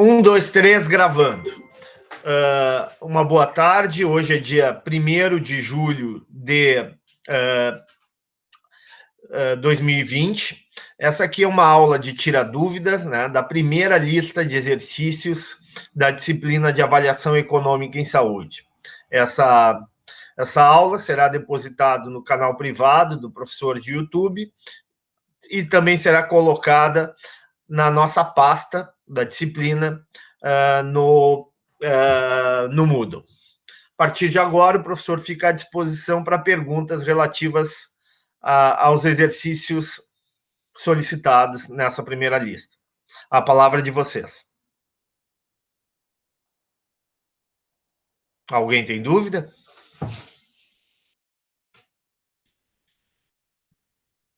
Um, dois, três, gravando. Uma boa tarde. Hoje é dia 1º de julho de 2020. Essa aqui é uma aula de tira dúvida, né, da primeira lista de exercícios da disciplina de avaliação econômica em saúde. Essa aula será depositada no canal privado do professor de YouTube e também será colocada na nossa pasta da disciplina no Moodle. A partir de agora, o professor fica à disposição para perguntas relativas aos exercícios solicitados nessa primeira lista. A palavra é de vocês. Alguém tem dúvida?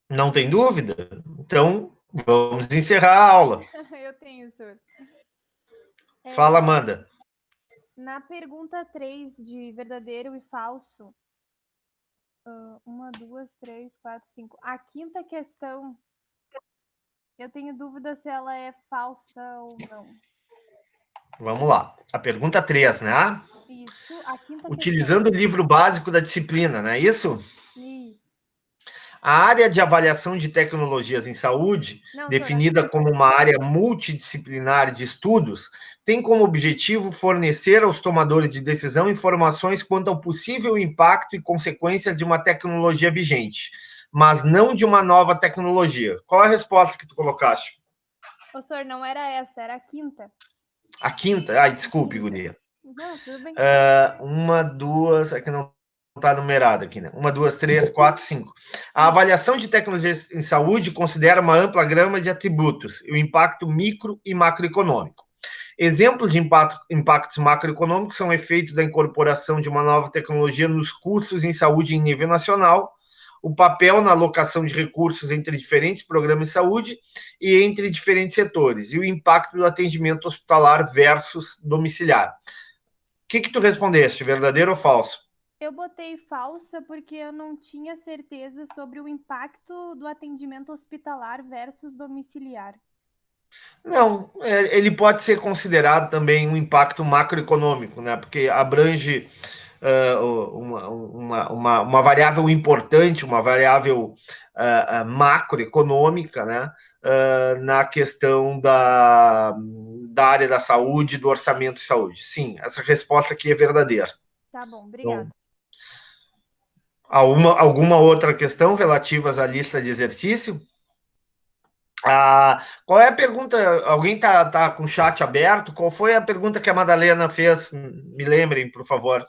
Não tem dúvida? Então, vamos encerrar a aula. Eu tenho, senhor. Fala, Amanda. Na pergunta 3 de verdadeiro e falso, 1, 2, 3, 4, 5. A quinta questão, eu tenho dúvida se ela é falsa ou não. Vamos lá. A pergunta 3, né? Isso, a quinta Utilizando o livro básico da disciplina, não é isso? Isso. A área de avaliação de tecnologias em saúde, definida como uma área multidisciplinar de estudos, tem como objetivo fornecer aos tomadores de decisão informações quanto ao possível impacto e consequência de uma tecnologia vigente, mas não de uma nova tecnologia. Qual é a resposta que tu colocaste? Professor, não era essa, era a quinta. A quinta? Ai, desculpe, guria. Não, tudo bem. 1, 2, é que não está numerado aqui, né? 1, 2, 3, 4, 5. A avaliação de tecnologias em saúde considera uma ampla gama de atributos e o impacto micro e macroeconômico. Exemplos de impactos macroeconômicos são o efeito da incorporação de uma nova tecnologia nos custos em saúde em nível nacional, o papel na alocação de recursos entre diferentes programas de saúde e entre diferentes setores, e o impacto do atendimento hospitalar versus domiciliar. O que tu respondeste, verdadeiro ou falso? Eu botei falsa porque eu não tinha certeza sobre o impacto do atendimento hospitalar versus domiciliar. Não, ele pode ser considerado também um impacto macroeconômico, né? Porque abrange uma variável importante, uma variável macroeconômica, né? Na questão da área da saúde, do orçamento de saúde. Sim, essa resposta aqui é verdadeira. Tá bom, obrigada. Então, alguma outra questão relativas à lista de exercício? Qual é a pergunta? Alguém tá com o chat aberto? Qual foi a pergunta que a Madalena fez? Me lembrem, por favor.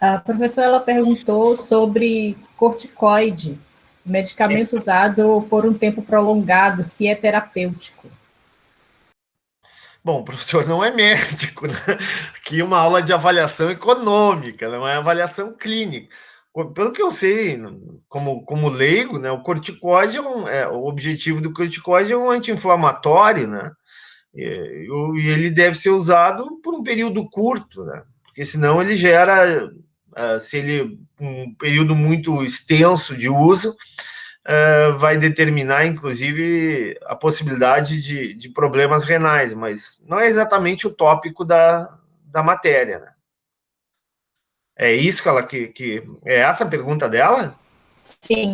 A professora ela perguntou sobre corticoide, medicamento usado por um tempo prolongado, se é terapêutico. Bom, o professor não é médico, né? Aqui é uma aula de avaliação econômica, não é avaliação clínica. Pelo que eu sei, como leigo, né, o corticoide o objetivo do corticoide é um anti-inflamatório, né? E ele deve ser usado por um período curto, né? Porque senão ele gera, se ele um período muito extenso de uso, vai determinar, inclusive, a possibilidade de problemas renais, mas não é exatamente o tópico da matéria, né? É isso que é essa a pergunta dela? Sim.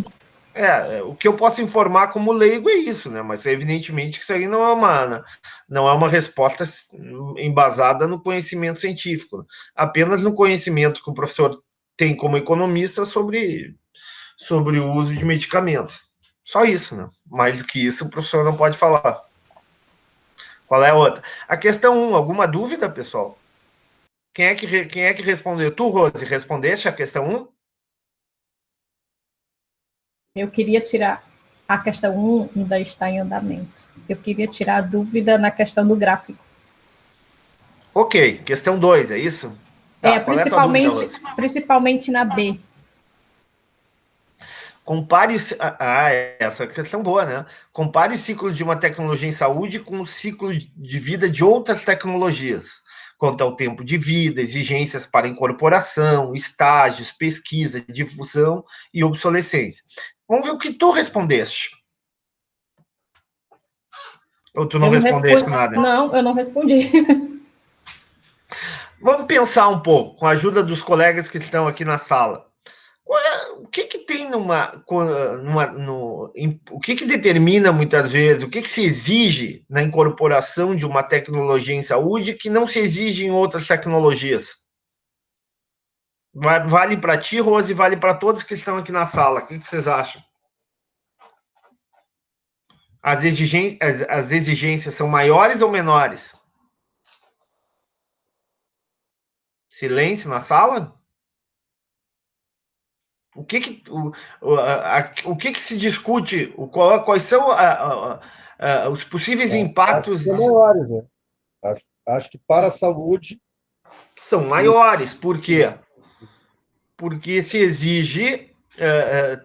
O que eu posso informar como leigo é isso, né? Mas evidentemente que isso aí não é uma resposta embasada no conhecimento científico, né? Apenas no conhecimento que o professor tem como economista sobre o uso de medicamentos. Só isso, né? Mais do que isso, o professor não pode falar. Qual é a outra? A questão 1, alguma dúvida, pessoal? Quem é que respondeu? Tu, Rose, respondeste a questão 1? Eu queria tirar a questão 1, ainda está em andamento. Eu queria tirar a dúvida na questão do gráfico. Ok, questão 2, é isso? Tá, principalmente na B. Compare essa questão boa, né? Compare o ciclo de uma tecnologia em saúde com o ciclo de vida de outras tecnologias, quanto ao tempo de vida, exigências para incorporação, estágios, pesquisa, difusão e obsolescência. Vamos ver o que tu respondeste. Ou tu não Eu não respondeste respondi. nada? Não, eu não respondi. Vamos pensar um pouco, com a ajuda dos colegas que estão aqui na sala. O que tem o que determina muitas vezes, o que se exige na incorporação de uma tecnologia em saúde que não se exige em outras tecnologias? Vale para ti, Rose, e vale para todos que estão aqui na sala. O que vocês acham? As exigências são maiores ou menores? Silêncio na sala? O que se discute? Quais são os possíveis impactos? São maiores, né? Acho que para a saúde... São maiores. Por quê? Porque se exige,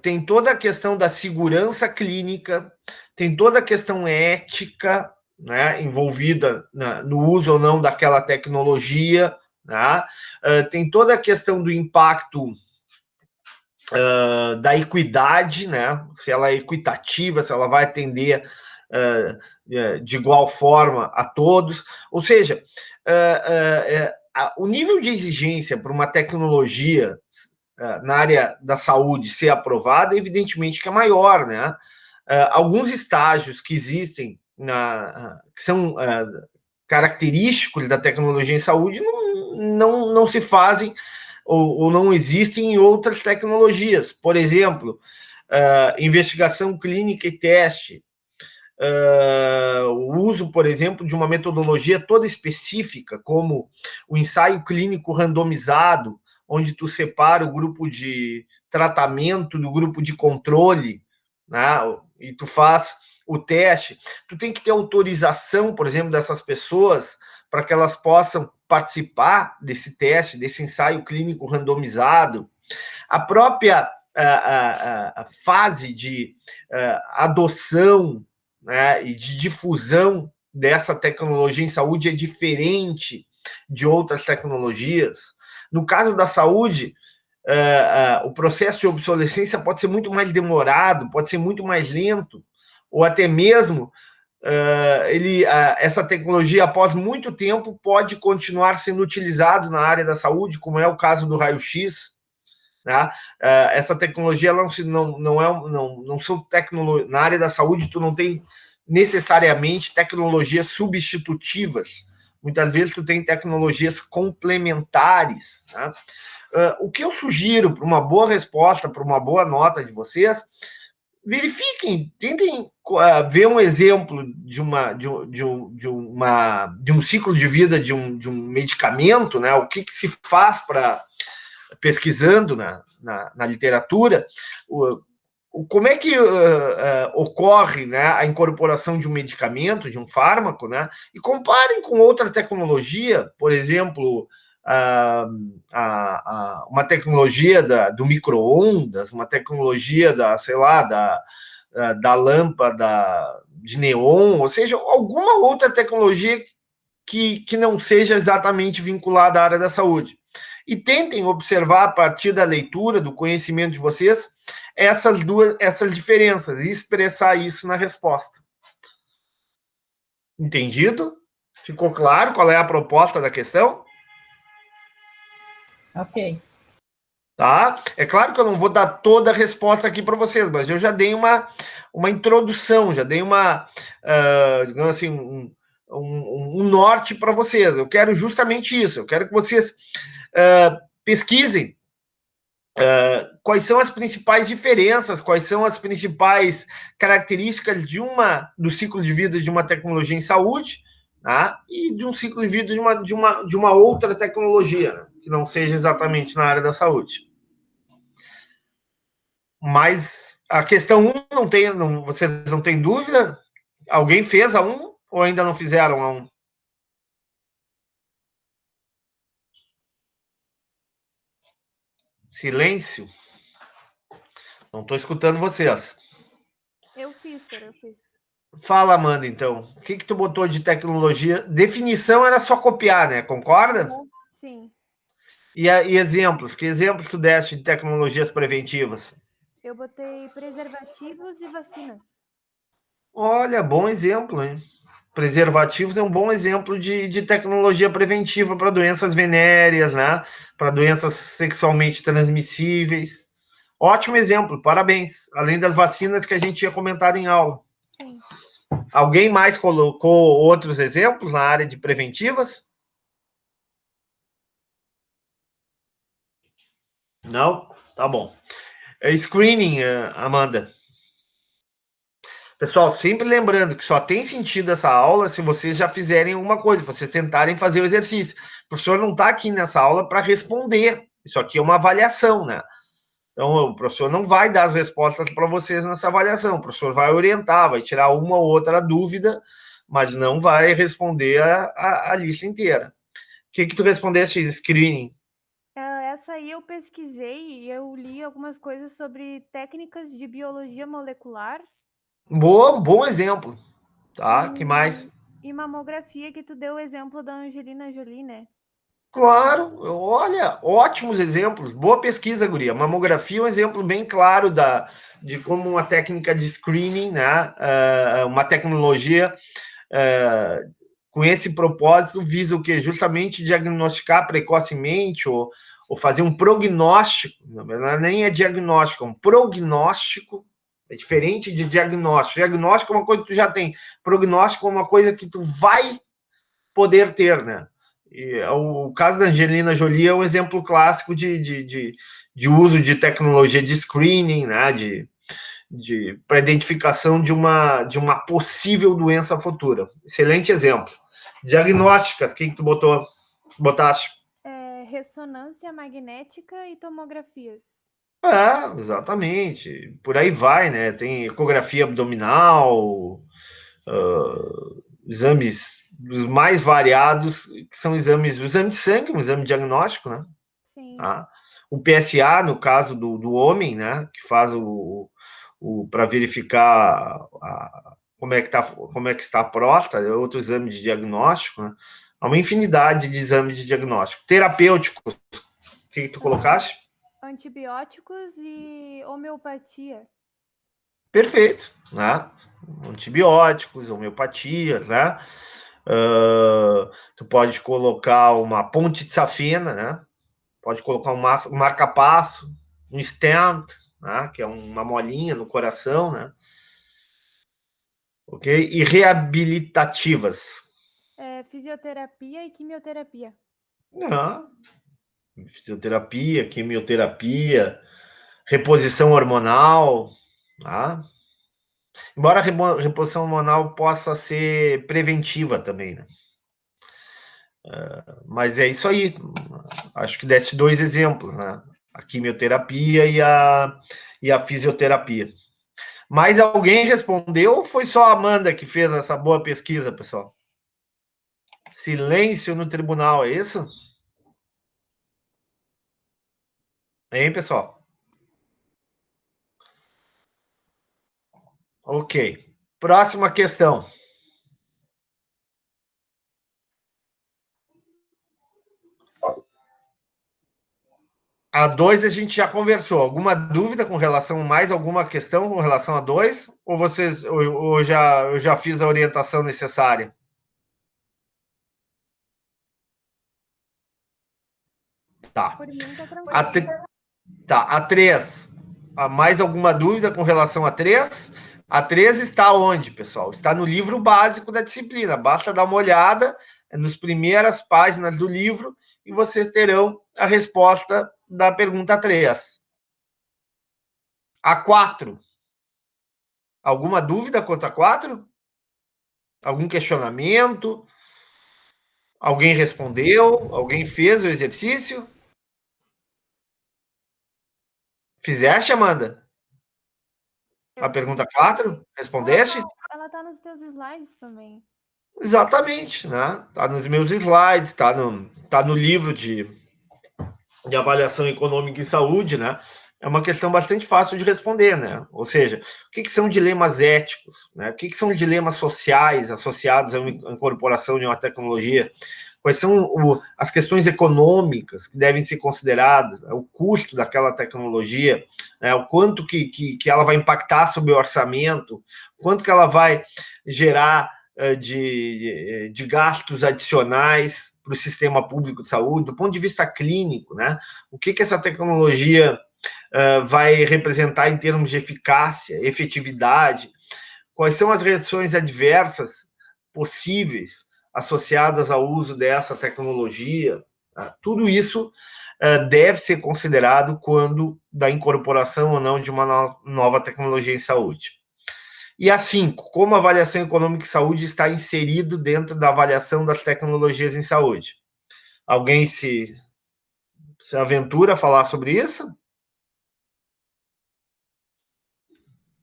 tem toda a questão da segurança clínica, tem toda a questão ética, né, envolvida no uso ou não daquela tecnologia, né? Tem toda a questão do impacto da equidade, né? Se ela é equitativa, se ela vai atender de igual forma a todos. Ou seja, o nível de exigência para uma tecnologia na área da saúde ser aprovada, evidentemente que é maior, né? Alguns estágios que existem, que são característicos da tecnologia em saúde, não se fazem ou não existem em outras tecnologias. Por exemplo, investigação clínica e teste, o uso, por exemplo, de uma metodologia toda específica, como o ensaio clínico randomizado, onde tu separa o grupo de tratamento do grupo de controle, né? E tu faz o teste. Tu tem que ter autorização, por exemplo, dessas pessoas para que elas possam participar desse teste, desse ensaio clínico randomizado. A própria a fase de adoção, né, e de difusão dessa tecnologia em saúde é diferente de outras tecnologias. No caso da saúde, o processo de obsolescência pode ser muito mais demorado, pode ser muito mais lento, ou até mesmo essa tecnologia, após muito tempo, pode continuar sendo utilizado na área da saúde, como é o caso do raio-x. Né? Essa tecnologia não são tecnologias. Na área da saúde, tu não tem necessariamente tecnologias substitutivas. Muitas vezes tu tem tecnologias complementares. Né? O que eu sugiro para uma boa resposta, para uma boa nota de vocês, verifiquem, tentem ver um exemplo de um ciclo de vida de um medicamento, né? O que se faz para, pesquisando na literatura, como é que ocorre, né, a incorporação de um medicamento, de um fármaco, né? E comparem com outra tecnologia, por exemplo, uma tecnologia do micro-ondas, uma tecnologia da lâmpada de neon, ou seja, alguma outra tecnologia que não seja exatamente vinculada à área da saúde. E tentem observar, a partir da leitura, do conhecimento de vocês, essas diferenças e expressar isso na resposta. Entendido? Ficou claro qual é a proposta da questão? Ok. Tá? É claro que eu não vou dar toda a resposta aqui para vocês, mas eu já dei uma introdução, já dei digamos assim, um norte para vocês. Eu quero justamente isso. Eu quero que vocês pesquisem quais são as principais diferenças, quais são as principais características do ciclo de vida de uma tecnologia em saúde, tá? E de um ciclo de vida de uma outra tecnologia, né? Que não seja exatamente na área da saúde. Mas a questão 1 vocês não têm dúvida? Alguém fez a 1 ou ainda não fizeram a 1? Silêncio. Não estou escutando vocês. Eu fiz, senhor, eu fiz. Fala, Amanda, então. O que tu botou de tecnologia? Definição era só copiar, né? Concorda? Sim. E exemplos? Que exemplos tu deste de tecnologias preventivas? Eu botei preservativos e vacinas. Olha, bom exemplo, hein? Preservativos é um bom exemplo de tecnologia preventiva para doenças venéreas, né? Para doenças sexualmente transmissíveis. Ótimo exemplo, parabéns. Além das vacinas que a gente tinha comentado em aula. Sim. Alguém mais colocou outros exemplos na área de preventivas? Não? Tá bom. Screening, Amanda. Pessoal, sempre lembrando que só tem sentido essa aula se vocês já fizerem alguma coisa, se vocês tentarem fazer o exercício. O professor não está aqui nessa aula para responder. Isso aqui é uma avaliação, né? Então, o professor não vai dar as respostas para vocês nessa avaliação. O professor vai orientar, vai tirar uma ou outra dúvida, mas não vai responder a lista inteira. O que tu respondeste, screening? Essa aí eu pesquisei e eu li algumas coisas sobre técnicas de biologia molecular. Boa, bom exemplo. Tá, que mais? E mamografia, que tu deu o exemplo da Angelina Jolie, né? Claro, olha, ótimos exemplos. Boa pesquisa, guria. Mamografia é um exemplo bem claro de como uma técnica de screening, né? Uma tecnologia com esse propósito visa o quê? Justamente diagnosticar precocemente ou fazer um prognóstico. Na verdade, nem é diagnóstico, é um prognóstico. É diferente de diagnóstico. Diagnóstico é uma coisa que tu já tem. Prognóstico é uma coisa que tu vai poder ter, né? E o caso da Angelina Jolie é um exemplo clássico de uso de tecnologia de screening, né? Para identificação de uma possível doença futura. Excelente exemplo. Diagnóstica, o que tu botaste? Ressonância magnética e tomografias. Exatamente. Por aí vai, né? Tem ecografia abdominal, exames os mais variados, que são o exame de sangue, um exame diagnóstico, né? Sim. Tá? O PSA, no caso do homem, né? Que faz para verificar como é que está a próstata, é outro exame de diagnóstico, né? Há uma infinidade de exames de diagnóstico. Terapêuticos, o que tu colocaste? Antibióticos e homeopatia. Perfeito, né? Antibióticos, homeopatia, né? Tu pode colocar uma ponte de safena, né? Pode colocar um marca-passo, um stent, né? Que é uma molinha no coração, né? Ok? E reabilitativas. Fisioterapia e quimioterapia. Fisioterapia, quimioterapia, reposição hormonal, tá? Embora a reposição hormonal possa ser preventiva também, né? Mas é isso aí. Acho que deste 2 exemplos, né? A quimioterapia e a fisioterapia. Mas alguém respondeu ou foi só a Amanda que fez essa boa pesquisa, pessoal? Silêncio no tribunal, é isso? Hein, pessoal? Ok. Próxima questão. A 2 a gente já conversou. Alguma dúvida com relação, mais alguma questão com relação a 2? Ou vocês, ou eu já fiz a orientação necessária? Tá. Por mim, tá A, tranquilo. tá. A 3. Mais alguma dúvida com relação a 3? A 3 está onde, pessoal? Está no livro básico da disciplina. Basta dar uma olhada nas primeiras páginas do livro e vocês terão a resposta da pergunta 3. A 4. Alguma dúvida quanto a 4? Algum questionamento? Alguém respondeu? Alguém fez o exercício? Fizeste, Amanda? A pergunta 4? Respondeste? Ela tá nos teus slides também. Exatamente, né? Tá nos meus slides, tá no livro de avaliação econômica e saúde, né? É uma questão bastante fácil de responder, né? Ou seja, o que são dilemas éticos, né? O que são dilemas sociais associados à incorporação de uma tecnologia quais são as questões econômicas que devem ser consideradas, o custo daquela tecnologia, o quanto que ela vai impactar sobre o orçamento, quanto que ela vai gerar de gastos adicionais para o sistema público de saúde, do ponto de vista clínico, né? O que essa tecnologia vai representar em termos de eficácia, efetividade, quais são as reações adversas possíveis associadas ao uso dessa tecnologia. Tudo isso deve ser considerado quando da incorporação ou não de uma nova tecnologia em saúde. E a 5, como a avaliação econômica em saúde está inserido dentro da avaliação das tecnologias em saúde? Alguém se aventura a falar sobre isso?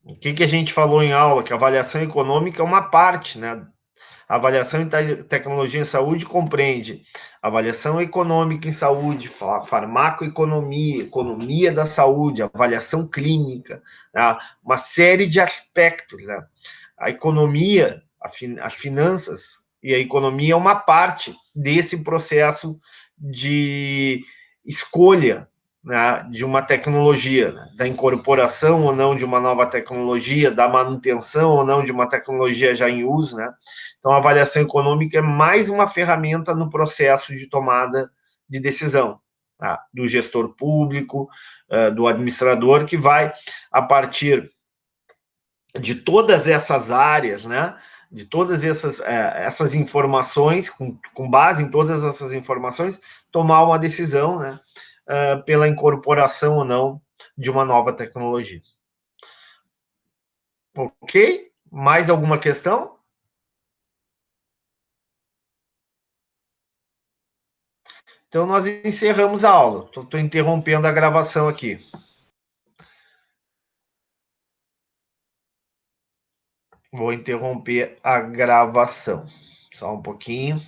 O que a gente falou em aula? Que a avaliação econômica é uma parte, né? A avaliação em tecnologia em saúde compreende avaliação econômica em saúde, farmacoeconomia, economia da saúde, avaliação clínica, né? Uma série de aspectos, né? A economia, as finanças e a economia é uma parte desse processo de escolha, né, de uma tecnologia, né, da incorporação ou não de uma nova tecnologia, da manutenção ou não de uma tecnologia já em uso, né? Então, a avaliação econômica é mais uma ferramenta no processo de tomada de decisão, tá? Do gestor público, do administrador, que vai, a partir de todas essas áreas, né? De todas essas informações, com base em todas essas informações, tomar uma decisão, né? Pela incorporação ou não de uma nova tecnologia. Ok? Mais alguma questão? Então, nós encerramos a aula. Estou interrompendo a gravação aqui. Vou interromper a gravação. Só um pouquinho.